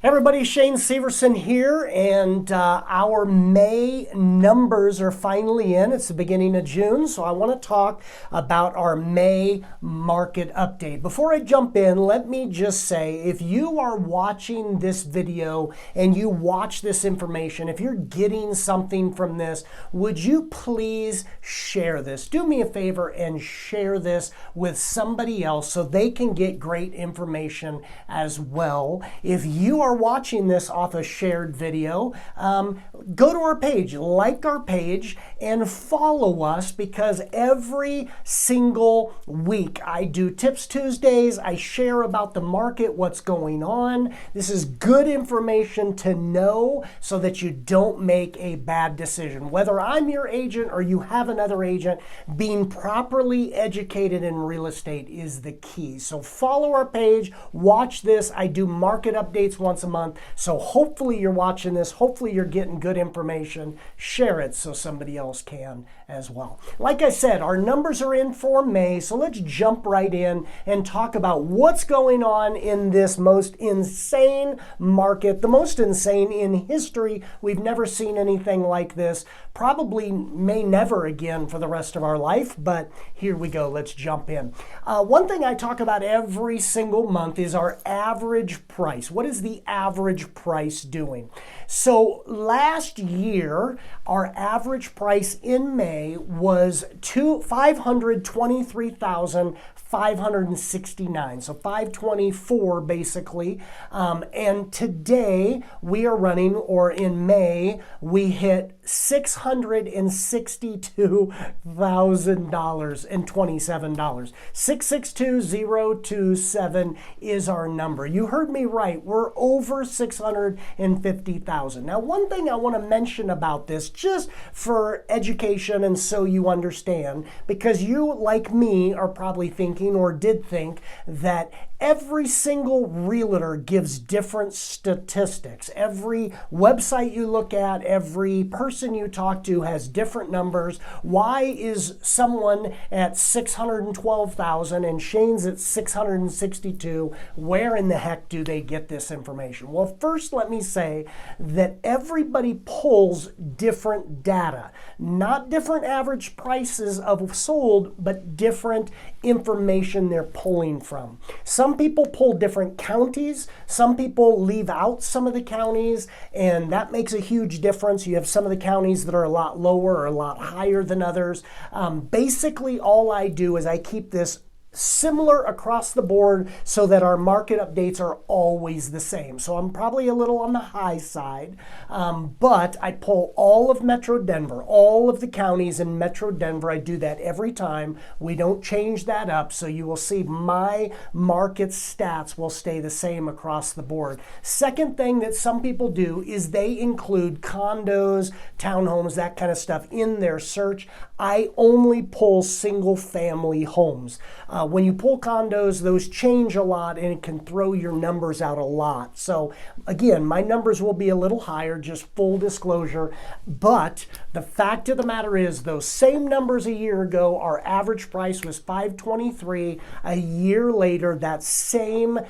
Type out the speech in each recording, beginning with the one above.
Hey everybody, Shane Severson here, and our May numbers are finally in. It's the beginning of June, so I want to talk about our May market update. Before I jump in, let me just say, if you are watching this video and you watch this information, if you're getting something from this, would you please share this? Do me a favor and share this with somebody else so they can get great information as well. If you are watching this off a shared video, go to our page, like our page, and follow us, because every single week I do Tips Tuesdays. I share about the market, what's going on. This is good information to know so that you don't make a bad decision. Whether I'm your agent or you have another agent, being properly educated in real estate is the key. So follow our page, watch this. I do market updates once a month. So hopefully you're watching this. Hopefully you're getting good information. Share it so somebody else can as well. Like I said, our numbers are in for May. So let's jump right in and talk about what's going on in this most insane market, the most insane in history. We've never seen anything like this. Probably may never again for the rest of our life, but here we go. Let's jump in. One thing I talk about every single month is our average price. What is the average price doing? So last year, our average price in May was $523,569, so 524 basically. And today we are running, or in May, we hit $662,027. 662027 is our number. You heard me right. We're over 650,000. Now, one thing I want to mention about this, just for education and so you understand, because you, like me, are probably thinking or did think that every single realtor gives different statistics. Every website you look at, every person you talk to has different numbers. Why is someone at 612,000 and Shane's at 662? Where in the heck do they get this information? Well, first let me say that everybody pulls different data. Not different average prices of sold, but different information they're pulling from. Some people pull different counties. Some people leave out some of the counties, and that makes a huge difference. You have some of the counties that are a lot lower or a lot higher than others. Basically, all I do is I keep this similar across the board so that our market updates are always the same. So I'm probably a little on the high side, but I pull all of Metro Denver, all of the counties in Metro Denver. I do that every time. We don't change that up, so you will see my market stats will stay the same across the board. Second thing that some people do is they include condos, townhomes, that kind of stuff in their search. I only pull single family homes. When you pull condos, those change a lot and it can throw your numbers out a lot. So again, my numbers will be a little higher, just full disclosure. But the fact of the matter is, those same numbers a year ago, our average price was $523. A year later, that same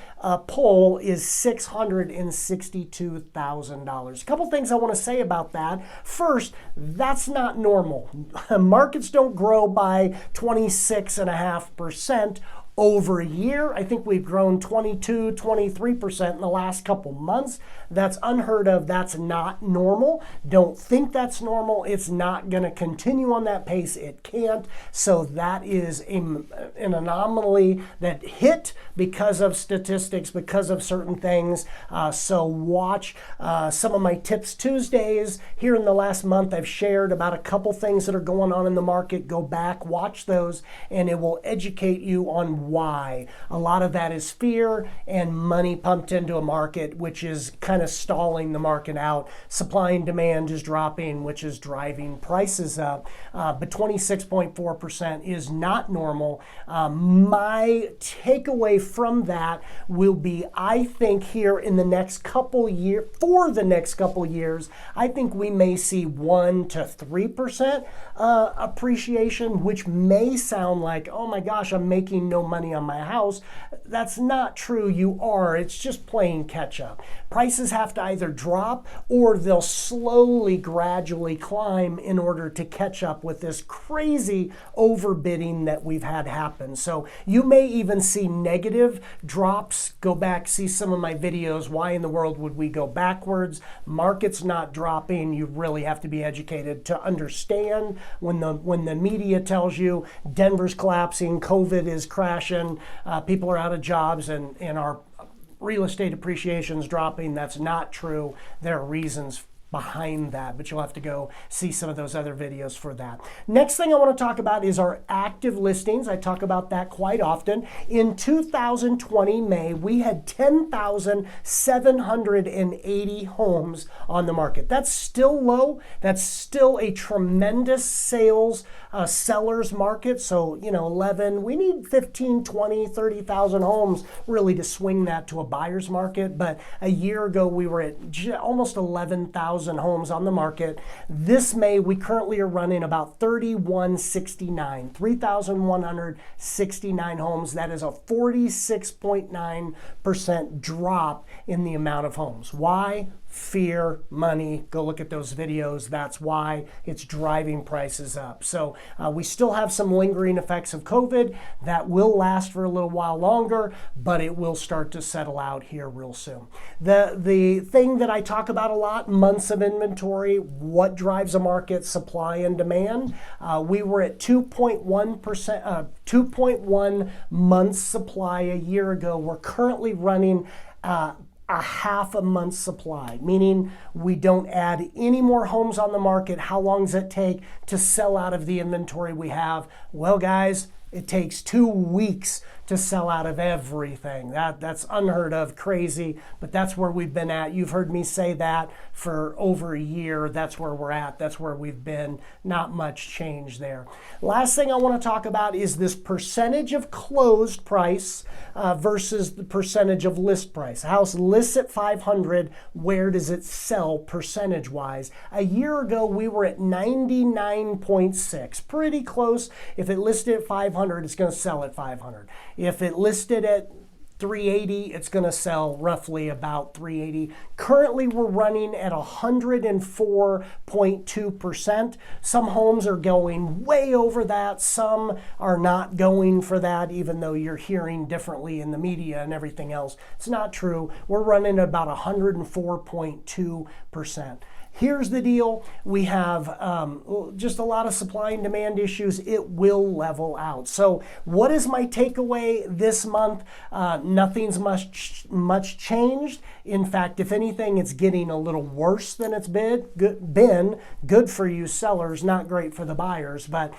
pull is $662,000. A couple things I want to say about that. First, that's not normal. Markets don't grow by 26.5% over a year. I think we've grown 22, 23% in the last couple months. That's unheard of. That's not normal. Don't think that's normal. It's not going to continue on that pace. It can't. So that is an anomaly that hit because of statistics, because of certain things. So watch some of my Tips Tuesdays. Here in the last month, I've shared about a couple things that are going on in the market. Go back, watch those, and it will educate you on why. A lot of that is fear and money pumped into a market, which is kind of stalling the market out. Supply and demand is dropping, which is driving prices up. But 26.4% is not normal. My takeaway from that will be, I think here in the next couple years, for the next couple years, I think we may see 1 to 3% appreciation, which may sound like, oh my gosh, I'm making no money money on my house. That's not true. You are. It's just playing catch up. Prices have to either drop or they'll slowly, gradually climb in order to catch up with this crazy overbidding that we've had happen. So you may even see negative drops. Go back, see some of my videos. Why in the world would we go backwards? Market's not dropping. You really have to be educated to understand when the media tells you Denver's collapsing, COVID is crashing, people are out of jobs, and our real estate appreciation is dropping. That's not true. There are reasons behind that, but you'll have to go see some of those other videos for that. Next thing I want to talk about is our active listings. I talk about that quite often. In 2020 May, we had 10,780 homes on the market. That's still low. That's still a tremendous sellers market. So, 11, we need 15, 20, 30,000 homes really to swing that to a buyer's market. But a year ago, we were at almost 11,000 homes on the market. This May, we currently are running about 3,169 homes. That is a 46.9% drop in the amount of homes. Why? Fear, money. Go look at those videos. That's why it's driving prices up. So we still have some lingering effects of COVID that will last for a little while longer, but it will start to settle out here real soon. The thing that I talk about a lot, months of inventory, what drives a market, supply and demand. We were at 2.1 months supply a year ago. We're currently running a half a month's supply, meaning we don't add any more homes on the market. How long does it take to sell out of the inventory we have? Well, guys, it takes 2 weeks to sell out of everything. That's unheard of, crazy, but that's where we've been at. You've heard me say that for over a year. That's where we're at. That's where we've been. Not much change there. Last thing I want to talk about is this percentage of closed price versus the percentage of list price. A house lists at 500. Where does it sell percentage-wise? A year ago, we were at 99.6. Pretty close. If it listed at 500, it's going to sell at 500. If it listed at 380, it's going to sell roughly about 380. Currently, we're running at 104.2%. Some homes are going way over that. Some are not going for that, even though you're hearing differently in the media and everything else. It's not true. We're running at about 104.2%. Here's the deal. We have just a lot of supply and demand issues. It will level out. So what is my takeaway this month? Nothing's much changed. In fact, if anything, it's getting a little worse than it's been. Good for you sellers, not great for the buyers. But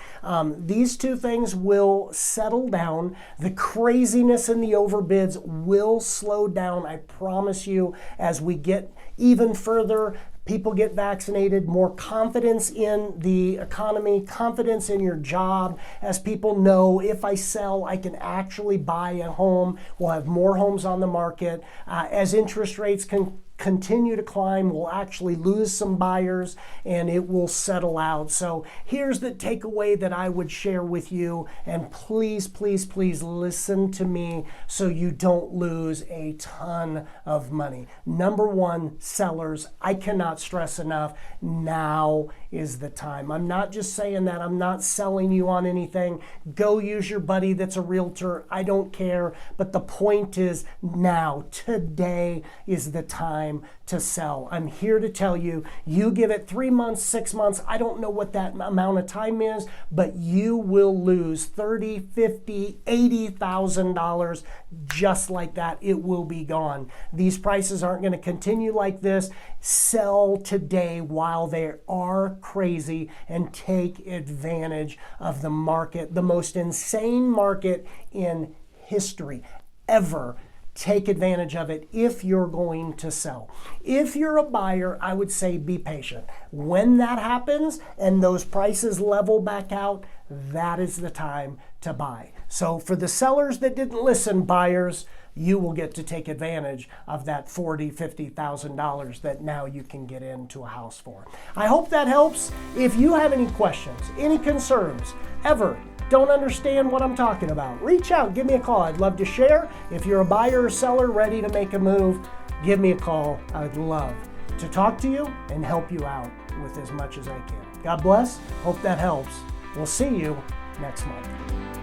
these two things will settle down. The craziness in the overbids will slow down, I promise you, as we get even further. People get vaccinated, more confidence in the economy, confidence in your job, as people know if I sell, I can actually buy a home. We'll have more homes on the market. As interest rates continue to climb, we'll actually lose some buyers and it will settle out. So here's the takeaway that I would share with you, and please, please, please listen to me so you don't lose a ton of money. Number one, sellers, I cannot stress enough, now is the time. I'm not just saying that. I'm not selling you on anything. Go use your buddy that's a realtor. I don't care. But the point is now, today is the time to sell. I'm here to tell you, you give it 3 months, 6 months, I don't know what that amount of time is, but you will lose $30,000, $50,000, $80,000 just like that. It will be gone. These prices aren't going to continue like this. Sell today while they are crazy and take advantage of the market, the most insane market in history ever. Take advantage of it if you're going to sell. If you're a buyer, I would say be patient. When that happens and those prices level back out, that is the time to buy. So for the sellers that didn't listen, buyers, you will get to take advantage of that $40,000, $50,000 that now you can get into a house for. I hope that helps. If you have any questions, any concerns, ever, don't understand what I'm talking about, reach out, give me a call. I'd love to share. If you're a buyer or seller ready to make a move, give me a call. I would love to talk to you and help you out with as much as I can. God bless. Hope that helps. We'll see you next month.